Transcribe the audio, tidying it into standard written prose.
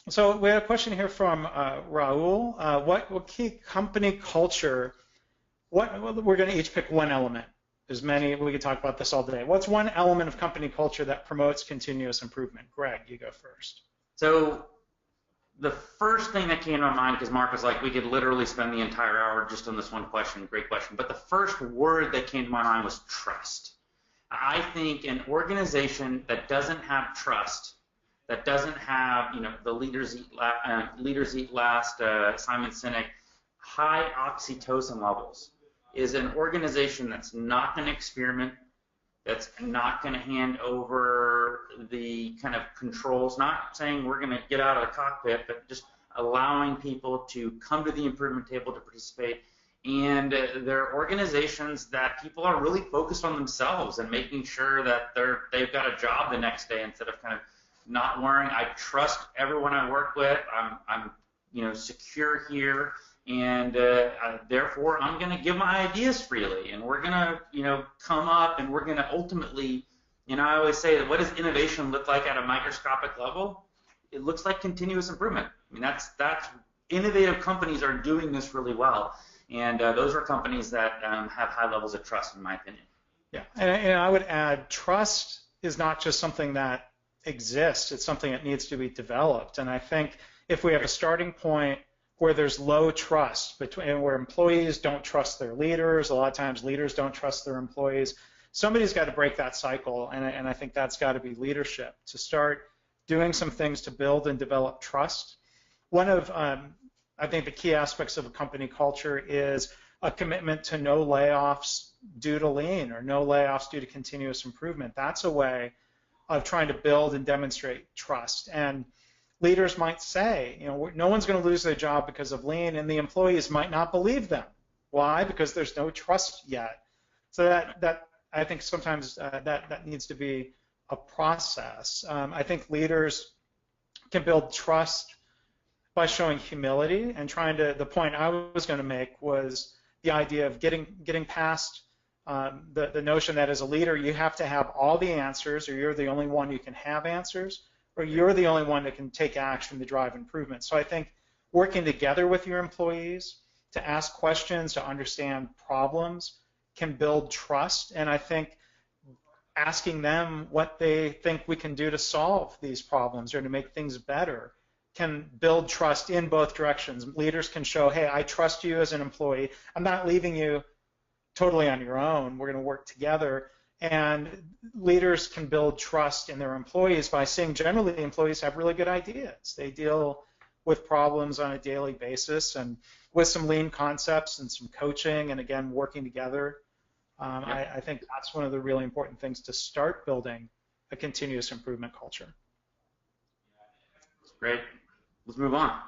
So we have a question here from Raul. What key company culture? We're going to each pick one element. There's many. We could talk about this all day. What's one element of company culture that promotes continuous improvement? Greg, you go first. So the first thing that came to my mind, because Mark was like, we could literally spend the entire hour just on this one question. Great question. But the first word that came to my mind was trust. I think an organization that doesn't have trust, that doesn't have, the leaders eat last, Simon Sinek, high oxytocin levels, is an organization that's not going to experiment, that's not going to hand over the kind of controls, not saying we're going to get out of the cockpit, but just allowing people to come to the improvement table to participate. And they're organizations that people are really focused on themselves and making sure that they've got a job the next day instead of kind of not worrying. I trust everyone I work with. I'm secure here, and therefore I'm going to give my ideas freely, and we're going to come up, and we're going to ultimately, I always say that what does innovation look like at a microscopic level? It looks like continuous improvement. I mean, that's innovative companies are doing this really well. And those are companies that have high levels of trust, in my opinion. Yeah, and I would add, trust is not just something that exists. It's something that needs to be developed. And I think if we have a starting point where there's low trust, where employees don't trust their leaders, a lot of times leaders don't trust their employees, somebody's got to break that cycle. And I think that's got to be leadership, to start doing some things to build and develop trust. One of I think the key aspects of a company culture is a commitment to no layoffs due to lean or no layoffs due to continuous improvement. That's a way of trying to build and demonstrate trust. And leaders might say, no one's going to lose their job because of lean, and the employees might not believe them. Why? Because there's no trust yet. So that I think sometimes that needs to be a process. I think leaders can build trust by showing humility and trying to, the point I was going to make was the idea of getting past the notion that as a leader you have to have all the answers, or you're the only one who can have answers, or you're the only one that can take action to drive improvement. So I think working together with your employees to ask questions, to understand problems, can build trust. And I think asking them what they think we can do to solve these problems or to make things better can build trust in both directions. Leaders can show, hey, I trust you as an employee. I'm not leaving you totally on your own. We're going to work together. And leaders can build trust in their employees by seeing generally the employees have really good ideas. They deal with problems on a daily basis, and with some lean concepts and some coaching and, again, working together, I think that's one of the really important things to start building a continuous improvement culture. Great. Let's move on.